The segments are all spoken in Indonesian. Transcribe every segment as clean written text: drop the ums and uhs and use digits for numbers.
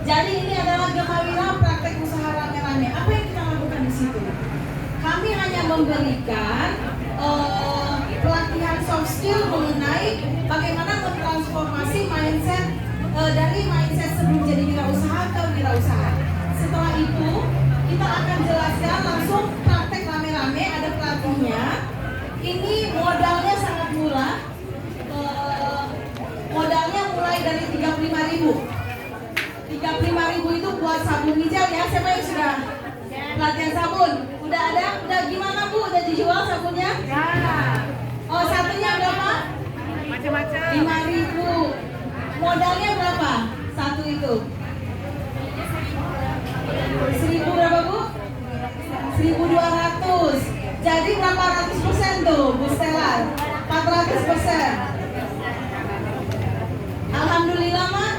Jadi ini adalah Gemawira praktek usaha rame-rame. Apa yang kita lakukan di situ? Kami hanya memberikan pelatihan soft skill mengenai bagaimana mentransformasi mindset dari mindset sebelum jadi wirausaha ke wirausaha. Setelah itu kita akan jelaskan langsung praktek rame-rame, ada pelatihnya. Ini modalnya sangat murah. Modalnya mulai dari 35.000. 35.000 itu buat sabun hijau ya. Siapa yang sudah pelatihan sabun? Udah ada? Udah gimana Bu? Udah dijual sabunnya? Ya. Oh, satunya berapa? Macam-macam. 5.000. Modalnya berapa? Satu itu. 1.000 berapa Bu? 1.200. Jadi berapa ratus persen tuh Bu Stella? 400%. Alhamdulillah Mak.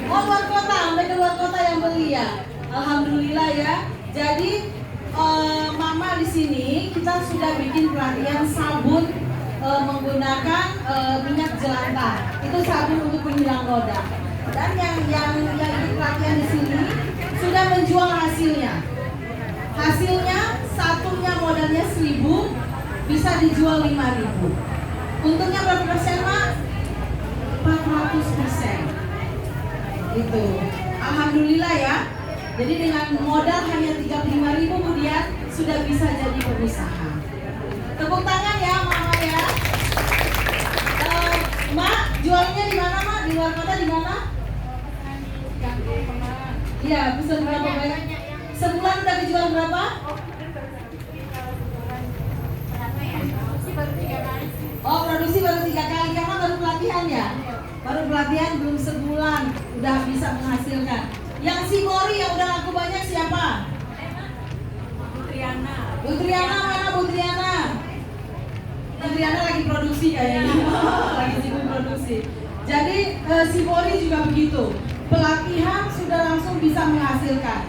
Oh, luar kota, sampai ke luar kota yang beli ya. Alhamdulillah ya. Jadi Mama di sini kita sudah bikin pelatihan sabun menggunakan minyak jelantah. Itu sabun untuk penghilang noda. Dan yang ikut pelatihan di sini sudah menjual hasilnya. Hasilnya satunya modalnya 1.000, bisa dijual 5.000. Untungnya berapa persen Mak? 400%. Itu. Alhamdulillah ya. Jadi dengan modal hanya 35.000 kemudian sudah bisa jadi pengusaha. Tepuk tangan ya Mama ya. Mak, jualnya di mana Mak? Di luar kota di mana? Iya, pesan berapa banyak? Sebulan udah dijual berapa? Oh, produksi baru 3 kali karena baru pelatihan ya? Baru pelatihan belum sebulan udah bisa menghasilkan. Yang si Mori yang udah laku banyak siapa? Bu Triana mana Bu Triana? Bu Triana lagi produksi kayaknya. Lagi sibuk produksi. Jadi si Mori juga begitu. Pelatihan sudah langsung bisa menghasilkan.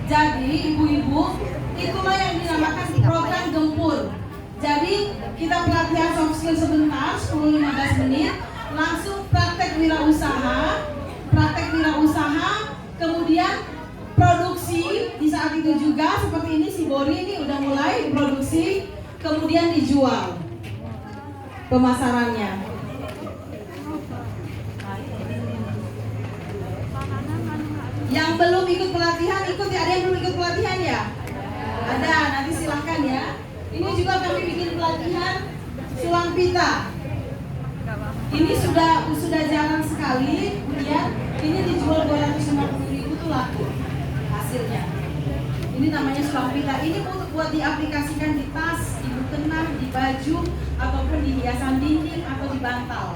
Jadi ibu-ibu, itulah yang dinamakan program gempur. Jadi kita pelatihan soft skill sebentar, 10-15 menit, langsung praktek wirausaha, kemudian produksi di saat itu juga seperti ini si Bori ini udah mulai produksi, kemudian dijual pemasarannya. Yang belum ikut pelatihan ikut ya, ada yang belum ikut pelatihan ya? Ada, nanti silahkan ya. Ini juga kami bikin pelatihan sulang pita. Ini sudah jarang sekali, kemudian ini dijual 250.000 tuh laku hasilnya. Ini namanya sulang pita. Ini buat diaplikasikan di tas, di mukena, di baju, ataupun di hiasan dinding atau di bantal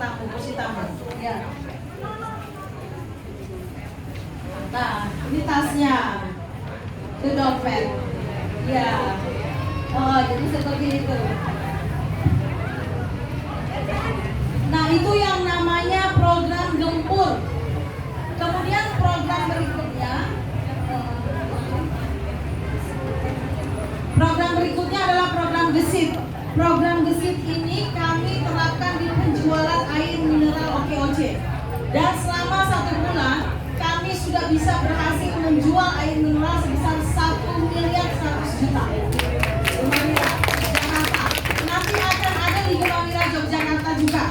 tamu, kursi tamu. Ya. Nah, ini tasnya, itu dompet. Ya. Oh, jadi seperti itu. Nah, itu yang namanya program gempur. Kemudian program berikutnya adalah program gesit. Program gesit ini kami terapkan di penjualan air mineral OKOC. Dan selama 1 bulan kami sudah bisa berhasil menjual air mineral sebesar 1.100.000.000. Jakarta. Nanti akan ada di Gemawira Yogyakarta juga.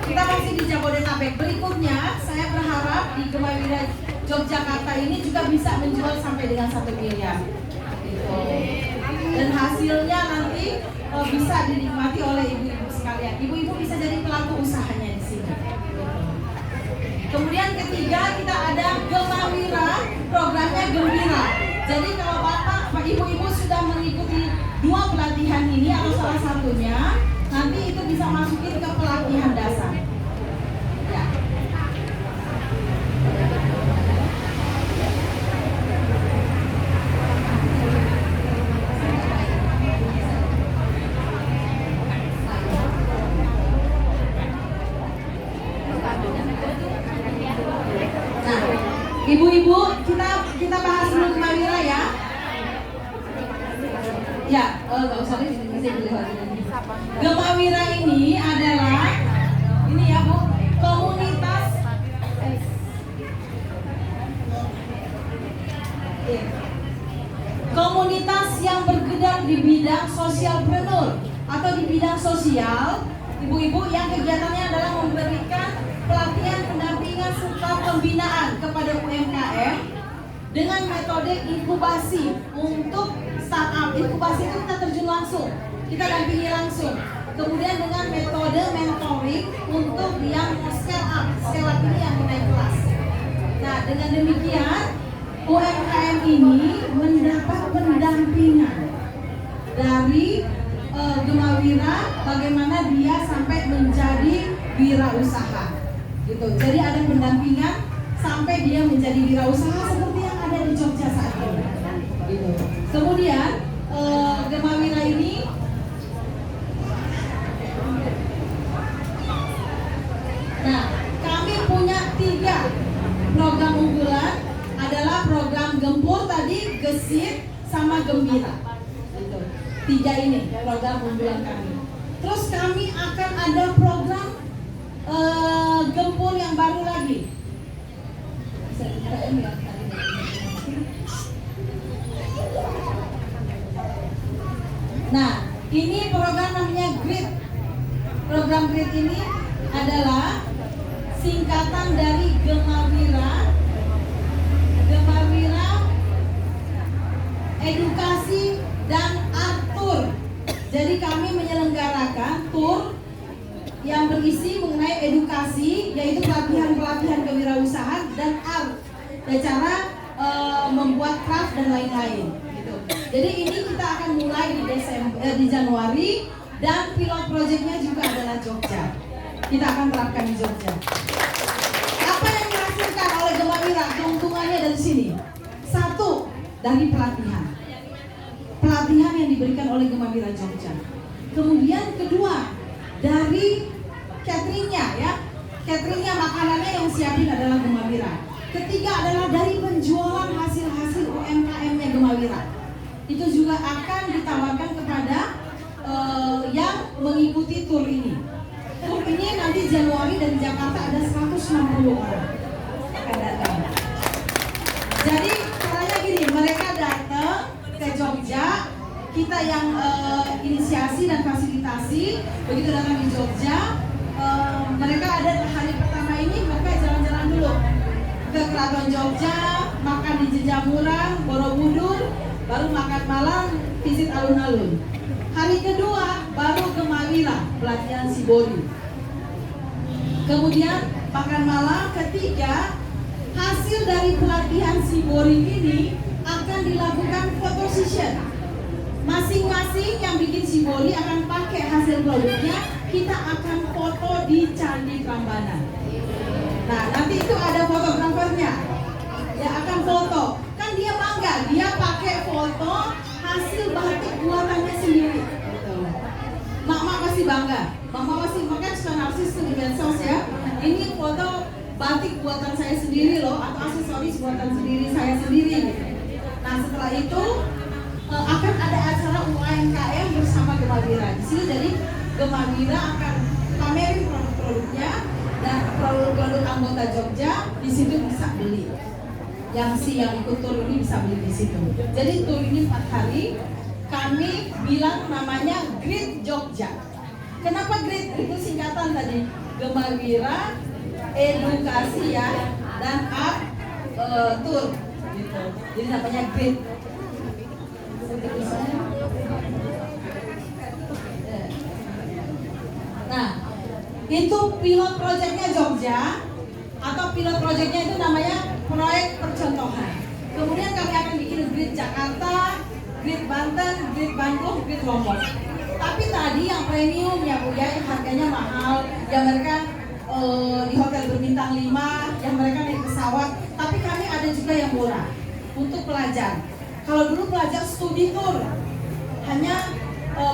Kita masih di Jabodetabek. Berikutnya saya berharap di Gemawira Yogyakarta ini juga bisa menjual sampai dengan 1 miliar. Gitu. Dan hasilnya nanti bisa dinikmati oleh ibu-ibu sekalian. Ibu-ibu bisa jadi pelaku usahanya di sini. Kemudian ketiga kita ada Gemawira, programnya Gembira. Jadi kalau bapak, ibu-ibu sudah mengikuti 2 pelatihan ini atau salah satunya, nanti itu bisa masukin ke pelatihan dasar. Ya. Ibu-ibu, kita bahas dulu Gemawira ya. Ya, nggak usah deh, Gemawira ini adalah ini ya Bu, komunitas bidang sosialpreneur atau di bidang sosial, ibu-ibu yang kegiatannya adalah memberikan pelatihan, pendampingan serta pembinaan kepada UMKM dengan metode inkubasi untuk startup. Inkubasi itu kita terjun langsung, kita dampingi langsung. Kemudian dengan metode mentoring untuk yang scale up ini yang naik kelas. Nah, dengan demikian UMKM ini mendapat pendampingan dari Gemawira, bagaimana dia sampai menjadi wirausaha, gitu. Jadi ada pendampingan sampai dia menjadi wirausaha seperti yang ada di Jogja saat ini, gitu. Kemudian Gemawira ini kami punya 3 program unggulan, adalah program Gempur tadi, Gesit, sama Gembira. Gitu. 3 ini program unggulan kami. Terus kami akan ada program Gempur yang baru lagi. Nah, ini program namanya GRID. Program GRID ini adalah singkatan dari Gemawira Edukasi dan Art Tour. Jadi kami menyelenggarakan tour yang berisi mengenai edukasi, yaitu pelatihan kewirausahaan, dan art, cara membuat craft dan lain-lain. Gitu. Jadi ini kita akan mulai di Januari, dan pilot projectnya juga adalah Jogja. Kita akan terapkan di Jogja. Apa yang dihasilkan oleh Gemawira? Keuntungannya dari sini. 1, dari pelatihan yang diberikan oleh Gemawira Jogja. Kemudian 2, dari cateringnya, ya. Cateringnya, makanannya yang siapin adalah Gemawira. 3 adalah dari penjualan hasil-hasil UMKM-nya Gemawira. Itu juga akan ditawarkan kepada yang mengikuti tur ini. Tur ini nanti Januari dari Jakarta ada 160 orang akan datang. Jadi caranya gini, mereka datang ke Jogja, kita yang inisiasi dan fasilitasi. Begitu datang di Jogja, mereka ada hari pertama ini mereka jalan-jalan dulu ke Keraton Jogja, makan di Jejamuran, Borobudur, baru makan malam, visit alun-alun. Hari kedua baru Gemawira, pelatihan Shibori. Kemudian makan malam. Ketiga, hasil dari pelatihan Shibori ini akan dilakukan photo session. Masing-masing yang bikin Shibori akan pakai hasil produknya, kita akan foto di Candi Prambanan. Nah, nanti itu ada fotografernya, ya akan foto. Kan dia bangga, dia pakai foto hasil batik buatannya sendiri. Mama pasti bangga, mama pasti makan suka narsis tuh di medsos, ya. Ini foto batik buatan saya sendiri loh, atau aksesoris buatan saya sendiri. Nah, setelah itu akan ada acara UMKM bersama Gemawira. Di sini jadi Gemawira akan pamerin produk-produknya dan produk-produk anggota Jogja. Di situ bisa beli. Yang ikut tur ini bisa beli di situ. Jadi tur ini 4 hari. Kami bilang namanya GRID Jogja. Kenapa GRID? Itu singkatan tadi, Gemawira Edukasi, ya, dan Art Tour. Gitu. Jadi namanya GRID. Nah, itu pilot projectnya Jogja, atau pilot projectnya itu namanya proyek percontohan. Kemudian kami akan bikin GRID Jakarta, GRID Banten, GRID Bandung, GRID Lombok. Tapi tadi yang premium ya Bu, ya, yang harganya mahal, yang mereka di hotel berbintang 5, yang mereka naik pesawat. Tapi kami ada juga yang murah untuk pelajar. Kalau dulu pelajar studi tour, hanya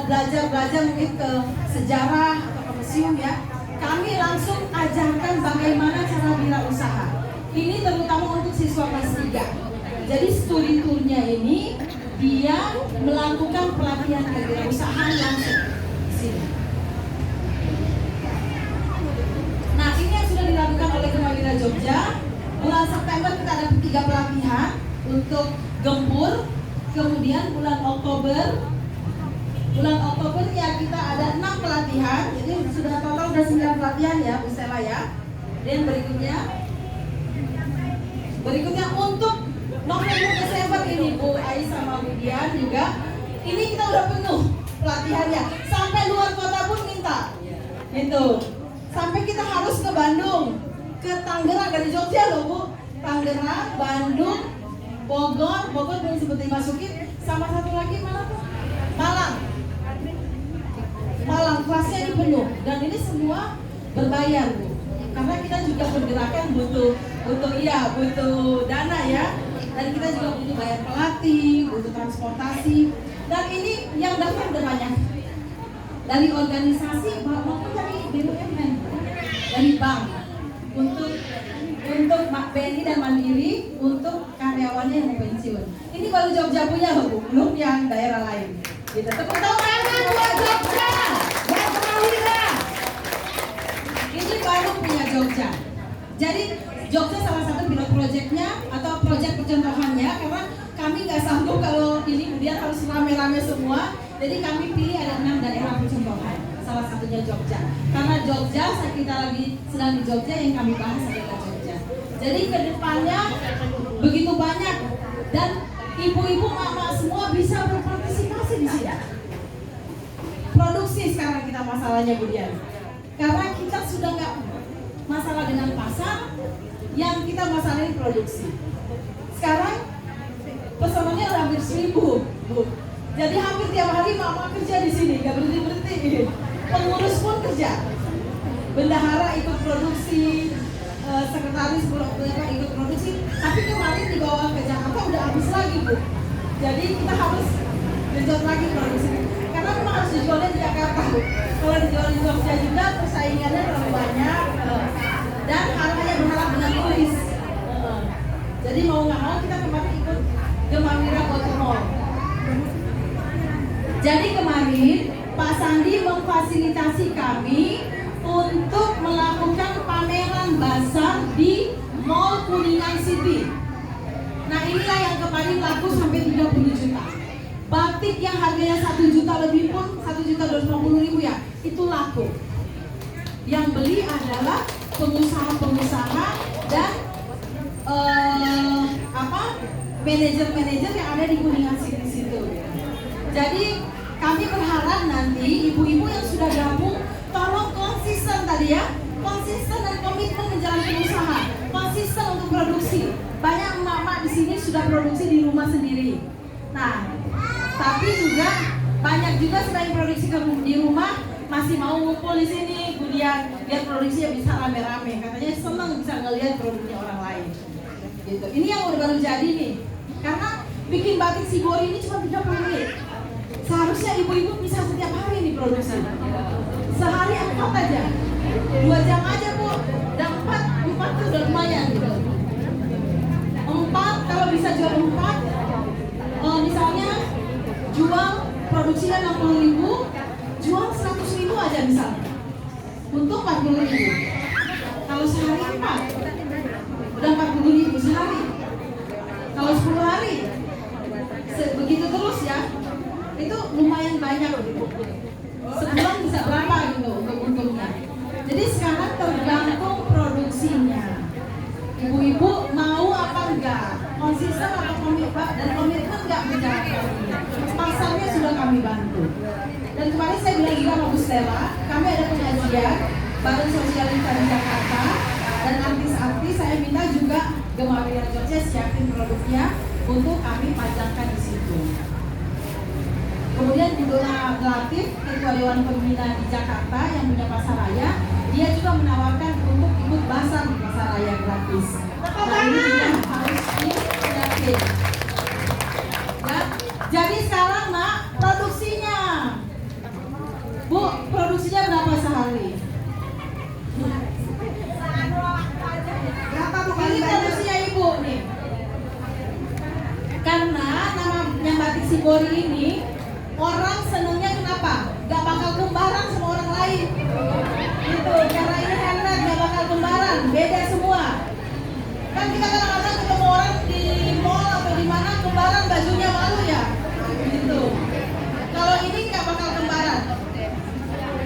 belajar mungkin ke sejarah atau ke museum, ya. Kami langsung ajarkan bagaimana cara wirausaha. Ini terutama untuk siswa kelas 3. Jadi studi tournya ini dia melakukan pelatihan kewirausahaan langsung di sini. Nah, ini yang sudah dilakukan oleh Gemawira Jogja. Bulan September kita ada 3 pelatihan untuk Gempur. Kemudian bulan Oktober bulan Oktober ya kita ada 6 pelatihan. Jadi sudah total udah 9 pelatihan ya Bu Stella ya. Dan berikutnya untuk November Desember ini Bu Ais sama Bu Dian juga. Ini kita udah penuh pelatihannya. Sampai luar kota pun minta. Gitu. Sampai kita harus ke Bandung, ke Tangerang dari Jogja loh Bu. Tangerang, Bandung, Bogor belum sempat dimasukin, sama satu lagi mana tuh? Malang kelasnya ini penuh dan ini semua berbayar Bu. Karena kita juga pergerakan butuh dana ya. Dan kita juga butuh bayar pelatih, butuh transportasi. Dan ini yang daftar udah banyak. Dari organisasi maupun dari BUMN, dari bank untuk BNI dan Mandiri untuk karyawannya yang mau pensiun. Ini baru Jogja punya loh Bu, belum yang daerah lain. Gitu. Tepuk tangan buat Jogja. Yang kemahiran. Ini baru punya Jogja. Jadi Jogja salah satu pilot proyeknya atau proyek percontohannya karena kami nggak sanggup kalau ini kemudian harus rame-rame semua. Jadi kami pilih ada 6 daerah percontohan. Salah satunya Jogja. Karena Jogja, kita lagi sedang di Jogja yang kami bahas adalah Jogja. Jadi kedepannya begitu banyak dan ibu-ibu, mama semua bisa berpartisipasi di sini. Produksi sekarang kita masalahnya Bu Dian. Karena kita sudah nggak masalah dengan pasar, yang kita masalahin produksi. Sekarang pesanannya hampir 1000 Bu. Jadi hampir tiap hari mama kerja di sini, nggak berhenti. Pengurus pun kerja. Bendahara ikut produksi, sekretaris ikut produksi. Tapi kemarin dibawa ke Jakarta udah habis lagi Bu. Jadi kita harus genjot lagi produksi. Karena memang harus dijualnya di Jakarta Bu. Kalau dijual di Jogja juga persaingannya terlalu banyak dan harganya berharap dengan tulis. Jadi mau nggak mau kita kemarin ikut Gemawira Gotemol. Jadi kemarin Pak Sandi memfasilitasi kami untuk melakukan pameran bazar di Mall Kuningan City. Nah inilah yang kemarin laku sampai 30 juta. Batik yang harganya 1 juta lebih pun 1.250.000 ya, itu laku. Yang beli adalah pengusaha-pengusaha dan manajer-manajer yang ada di Kuningan City situ. Jadi kami berharap nanti ibu-ibu yang sudah gabung tolong konsisten tadi ya, konsisten dan komitmen menjalankan usaha, konsisten untuk produksi. Banyak emak-emak di sini sudah produksi di rumah sendiri. Nah, tapi juga banyak juga selain produksi di rumah masih mau ngumpul di sini, kemudian biar produksinya bisa rame-rame. Katanya senang bisa ngelihat produknya orang lain. Gitu. Ini yang baru jadi nih. Karena bikin batik Shibori ini cuma 30 menit. Seharusnya ibu-ibu bisa setiap hari nih produksi. Sehari 4 aja. 2 jam aja Bu. Dan 4 tuh udah lumayan gitu. 4 kalau bisa jual 4, misalnya jual produksinya 60.000, jual 100.000 aja misalnya. Untuk 40.000. Kalau sehari 4, udah 40.000 sehari. Kalau 10 hari, begitu terus ya. Itu lumayan banyak gitu. Sebulan bisa berapa gitu untuk untungnya. Jadi sekarang tergantung produksinya. Ibu-ibu mau apa enggak? Konsisten atau komitmen dan komitmen enggak menjalankan ini. Pasarnya sudah kami bantu. Dan kemarin saya bilang juga sama Bu Stella, kami ada pengajian bareng Sosialita di Jakarta dan artis-artis. Saya minta juga Gemawira Jogja siapin produknya untuk kami pajangkan di situ. Kemudian Bu Dona Latif, Ketua Dewan Pembina di Jakarta yang punya pasar raya, dia juga menawarkan untuk ikut bazar di pasar raya gratis. Nah ini juga harus disiapin. Ya, jadi sekarang Mak, produksinya, Bu, produksinya berapa sehari? Berapa Bu? Ini produksinya Ibu nih. Karena namanya batik Shibori ini orang senengnya kenapa? Gak bakal kembaran sama orang lain. Gitu, karena ini handmade gak bakal kembaran, beda semua. Kan kita kadang-kadang ketemu orang di mall atau di mana kembaran bajunya malu ya. Gitu. Kalau ini gak bakal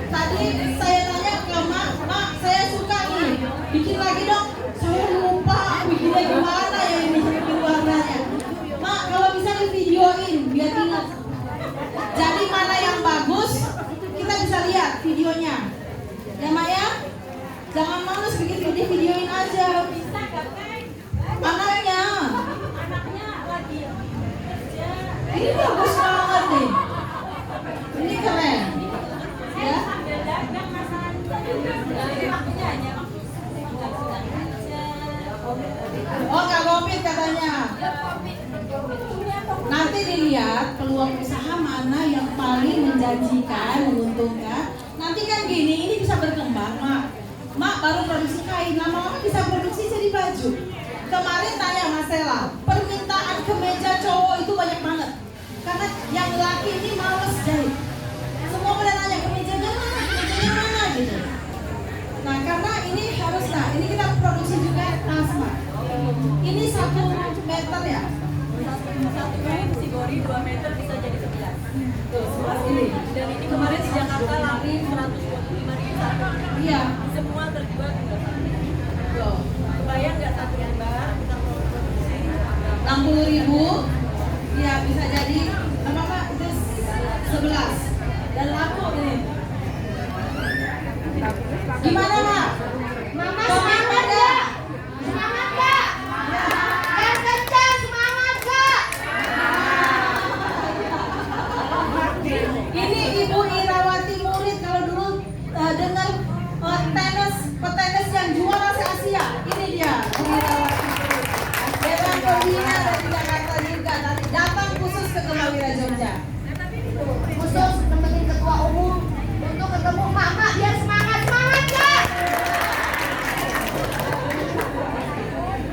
Tadi saya tanya ke Mak, saya suka nih, bikin lagi dong. Saya lupa bikinnya gimana ya ini, bikin warnanya. Mak, kalau bisa di videoin biar ingat. Jadi mana yang bagus, kita bisa lihat videonya. Ya Mak ya? Jangan males bikin videoin aja. Anaknya lagi kerja. Ini bagus banget nih. Ini keren. Ya. Oh, Kak Gopit katanya. Nanti dilihat peluang usaha mana yang paling menjanjikan, menguntungkan. Nanti kan gini, ini bisa berkembang, Mak. Mak baru produksi kain, lama-lama bisa produksi jadi baju. Kemarin tanya Mas Sela, permintaan kemeja cowok itu banyak banget. Karena yang laki ini males jahit. Semua pada nanya kemejanya mana gitu. Nah karena ini harus, ini kita produksi juga asma. Ini 1 meter ya. 1 kain kategori 2 meter bisa jadi 11. Tuh, sebelah ini. Dan ini kemarin di Jakarta lari 125.000. Iya. Semua terjual tinggal 1. Tuh. Bayang nggak 1 lembar kita produksi 60.000. Iya bisa jadi apa itu 11 dan laku ini. Gimana Mak? Mama semangat Kak? Semangat Kak? Yang kencang semangat Kak? Ini Ibu Irawati murid kalau dulu dengar petenis yang juara se-Asia. Ini dia Ibu Irawati. Dewan pembina dari Jakarta juga datang khusus ke Kemawira Jogja. Khusus nemenin ketua umum untuk ketemu mama biar semangat Kak?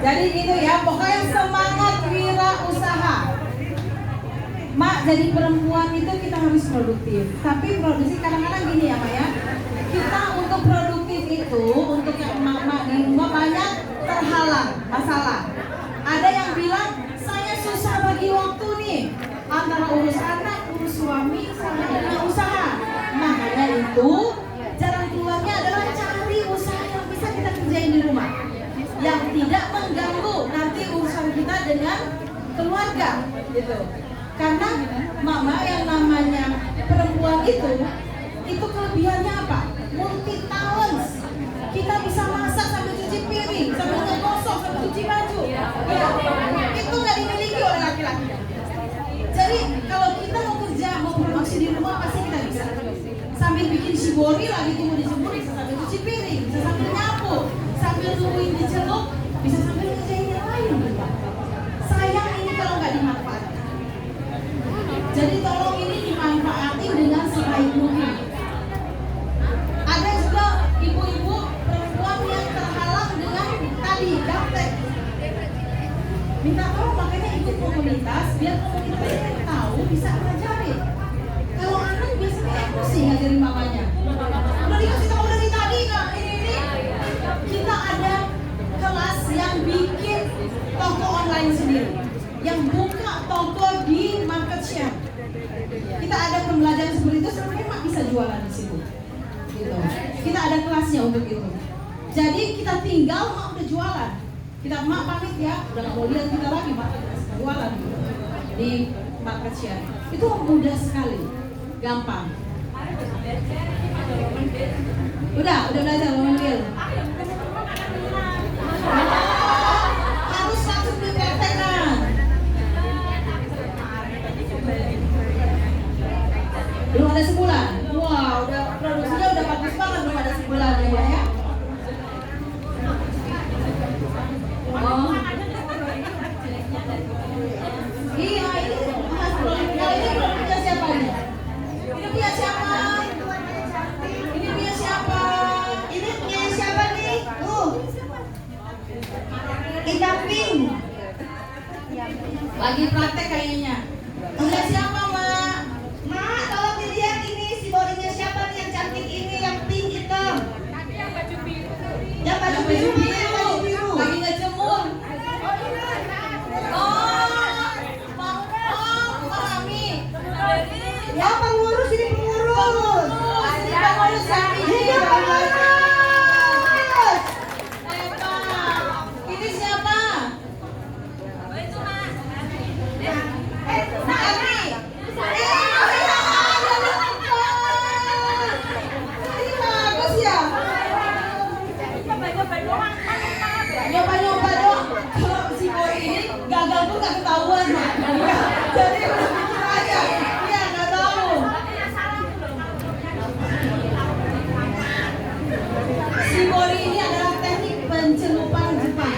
Jadi gitu ya, pokoknya semangat wirausaha. Mak, jadi perempuan itu kita harus produktif. Tapi produksi kadang-kadang gini ya Mak ya. Kita untuk produktif itu, untuk yang emak-emak di rumah banyak terhalang masalah. Ada yang bilang, saya susah bagi waktu nih. Antara urus anak, urus suami, sama dengan usaha. Makanya itu, jalan keluarnya adalah cari usaha yang bisa kita kerjain di rumah. Yang tidak mengganggu nanti urusan kita dengan keluarga gitu. Karena mama yang namanya perempuan itu kelebihannya apa? Multi talents. Kita bisa masak sambil cuci piring, sambil ngegosok, sambil cuci baju. Ya, itu nggak dimiliki oleh laki-laki. Jadi kalau kita mau kerja, mau produksi di rumah pasti kita bisa. Sambil bikin shibori lagi tunggu dijemur, bisa sambil cuci piring, bisa sambil nyapu, sambil tungguin dicelup, bisa sambil ngerjain yang lain. Sayang ini kalau nggak dimanfaatkan. Jadi tolong ini dimanfaatin dengan sebaik mungkin. Ada juga ibu-ibu perempuan yang terhalang dengan tadi gaptek. Minta tolong makanya ikut komunitas biar komunitasnya tahu bisa ngajarin. Kalau anak biasanya emosi ngajarin mamanya. Udah dikasih tahu dari tadi Kak, ini. Kita ada kelas yang bikin toko online sendiri, yang buka toko di market share. Kita ada pembelajaran seperti itu, sebenarnya Mak bisa jualan di situ. Gitu. Kita ada kelasnya untuk itu. Jadi kita tinggal Mak udah jualan. Kita Mak pamit ya, udah nggak mau lihat kita lagi Mak jualan di market share. Itu mudah sekali, gampang. Udah belajar ngomongin. Harus langsung dipraktekkan. Belum ada sebulan. Wah, udah produksinya udah bagus banget belum ada sebulan ya. Oh. Iya, ini produknya siapa nih? Ini punya siapa? Ini punya siapa? Ini punya siapa Jadi berpikir aja. Iya, nggak tahu. Shibori ini adalah teknik pencelupan Jepang.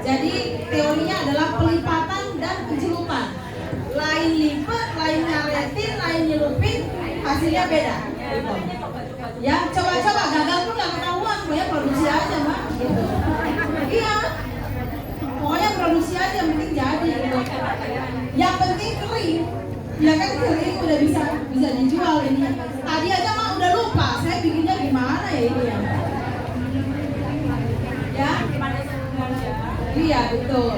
Jadi teorinya adalah pelipatan dan pencelupan. Lain lipat, lain ngaretin, lain nyelupin, hasilnya beda. Gitu. Ya, coba-coba gagal pun nggak ketahuan, pokoknya produksi aja, Mbak. Gitu. Iya. Pokoknya produksi aja, yang penting jadi. Gitu. Yang penting kering. Ya kan kering udah bisa dijual ini. Tadi aja mah udah lupa, saya bikinnya gimana ya ini ya. Ya. Iya, betul.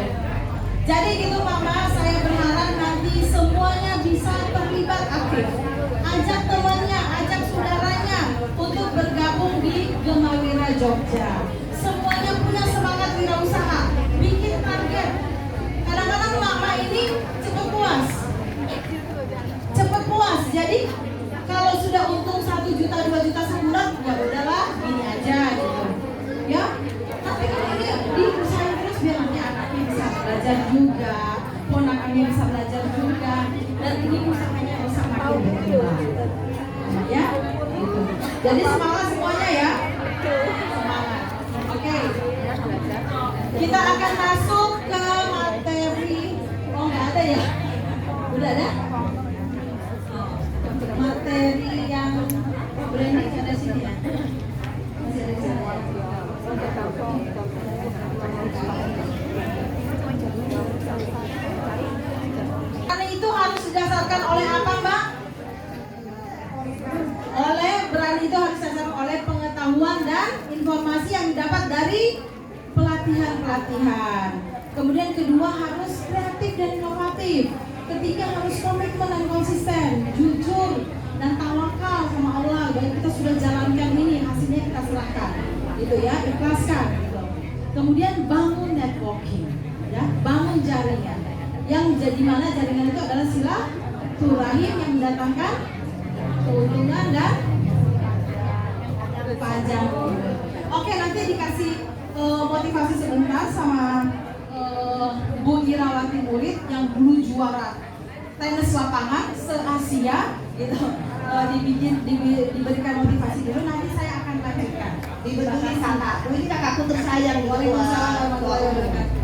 Jadi gitu Mama, saya berharap nanti semuanya bisa terlibat aktif. Ajak temannya, ajak saudaranya untuk bergabung di Gemawira Jogja. Semuanya punya semangat wirausaha, bikin target. Kadang-kadang Mama ini cepat puas. Cepat puas. Jadi kalau sudah untung 1 juta, 2 juta sebulan, ya udahlah, gini aja gitu. Ya. Tapi kalau ini diusahain terus biar nanti anaknya bisa belajar juga, ponakannya bisa belajar juga, dan ini usahanya bisa makin berkembang. Ya, gitu. Jadi semangat semuanya ya. Semangat. Oke. Kita akan masuk ke materi. Oh nggak ada ya? Udah ada? Materi yang branding ada sini ya? Masih ada di sana ya? Karena itu harus didasarkan oleh apa, Mbak? Berani itu harus didasarkan oleh pengetahuan dan informasi yang didapat dari pelatihan-pelatihan. Kemudian kedua harus kreatif dan inovatif. Ketiga harus komitmen dan konsisten, jujur dan tawakal sama Allah. Baik kita sudah jalankan ini, hasilnya kita serahkan, gitu ya, ikhlaskan. Gitu. Kemudian bangun networking, ya, bangun jaringan. Yang jadi mana jaringan itu adalah silaturahim yang mendatangkan keuntungan dan panjang. Oke, nanti dikasih motivasi sebentar sama Bu Irawati Murid yang dulu juara tenis lapangan se-Asia gitu. Diberikan motivasi dulu, nanti saya akan lanjutkan. Diberi kakak, ini kakakku tersayang. Waalaikumsalam warahmatullahi wabarakatuh.